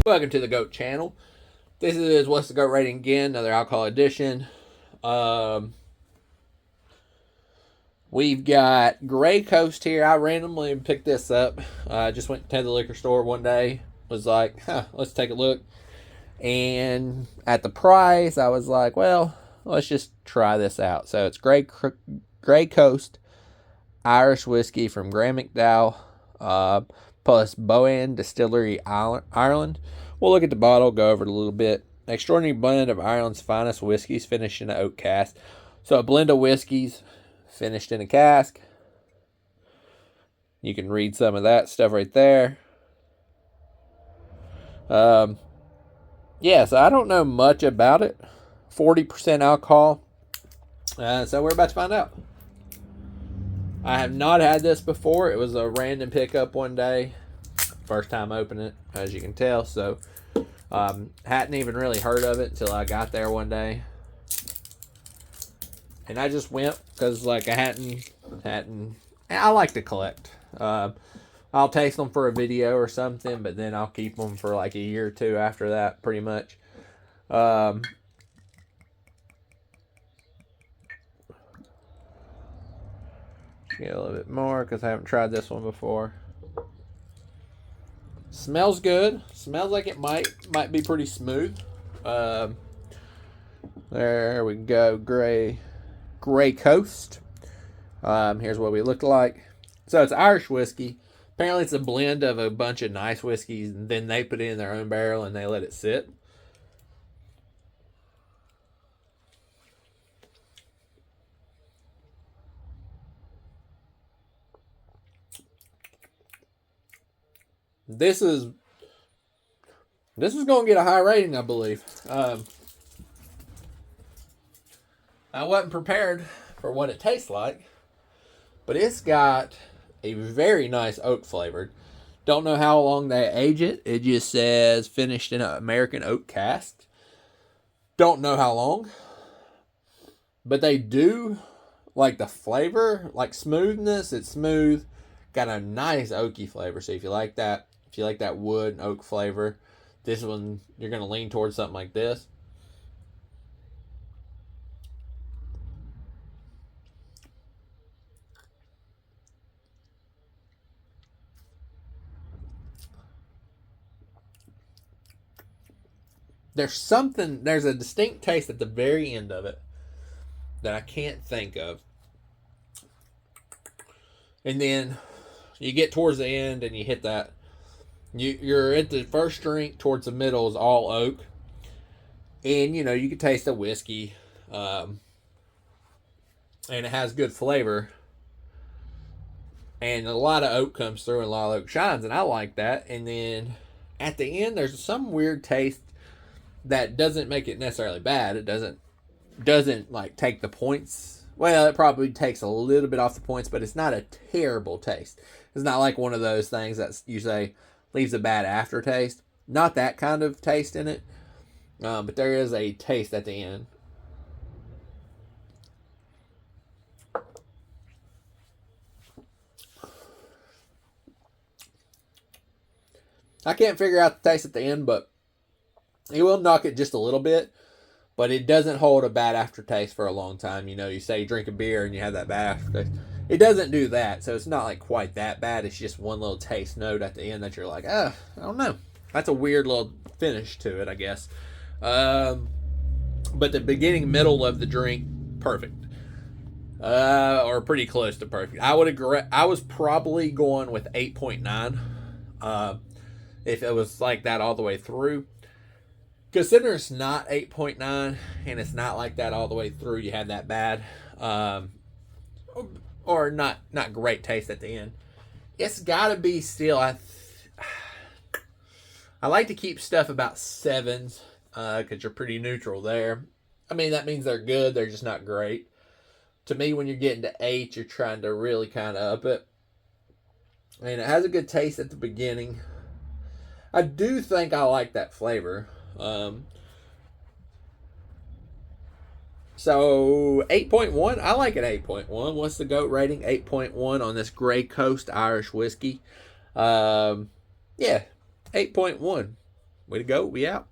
Welcome to the GOAT channel. This is What's the GOAT Rating again, another alcohol edition. We've got Gray Coast here. I randomly picked this up. I just went to the liquor store one day. Was like, let's take a look. And at the price, I was like, well, let's just try this out. So it's Gray Coast Irish whiskey from Graham McDowell, plus Boan Distillery, Ireland. We'll look at the bottle, go over it a little bit. Extraordinary blend of Ireland's finest whiskeys finished in an oak cask. So a blend of whiskeys finished in a cask. You can read some of that stuff right there. So I don't know much about it. 40% alcohol. So we're about to find out. I have not had this before. It was a random pickup one day. First time opening it, as you can tell. So, hadn't even really heard of it until I got there one day. And I just went because, like, I like to collect. I'll taste them for a video or something, but then I'll keep them for like a year or two after that, pretty much. Get a little bit more because I haven't tried this one before. Smells good. Smells like it might be pretty smooth. There we go. Gray Coast. Here's what we look like. So it's Irish whiskey. Apparently it's a blend of a bunch of nice whiskeys, and then they put it in their own barrel and they let it sit. This is going to get a high rating, I believe. I wasn't prepared for what it tastes like, but it's got a very nice oak flavor. Don't know how long they age it. It just says finished in an American oak cask. Don't know how long, but they do like the flavor, like smoothness. It's smooth, got a nice oaky flavor. So if you like that wood and oak flavor, this one you're going to lean towards something like this. There's a distinct taste at the very end of it that I can't think of. And then you get towards the end and you hit that. You're at the first drink towards the middle is all oak. And, you can taste the whiskey. And it has good flavor. And a lot of oak comes through and a lot of oak shines. And I like that. And then at the end, there's some weird taste that doesn't make it necessarily bad. It doesn't like take the points. Well, it probably takes a little bit off the points, but it's not a terrible taste. It's not like one of those things that you say leaves a bad aftertaste. Not that kind of taste in it. But there is a taste at the end. I can't figure out the taste at the end, but it will knock it just a little bit, but it doesn't hold a bad aftertaste for a long time. You say you drink a beer and you have that bad aftertaste. It doesn't do that, so it's not like quite that bad. It's just one little taste note at the end that you're like, I don't know. That's a weird little finish to it, I guess. But the beginning, middle of the drink, perfect. Or pretty close to perfect. I would agree. I was probably going with 8.9 if it was like that all the way through. Consider it's not 8.9 and it's not like that all the way through. You had that bad or not great taste at the end. It's got to be still. I like to keep stuff about 7s because you're pretty neutral there. I mean, that means they're good. They're just not great. To me, when you're getting to 8, you're trying to really kind of up it. And it has a good taste at the beginning. I do think I like that flavor. So 8.1, I like it 8.1. What's the GOAT rating? 8.1 on this Gray Coast Irish whiskey. Yeah, 8.1. Way to go. We out.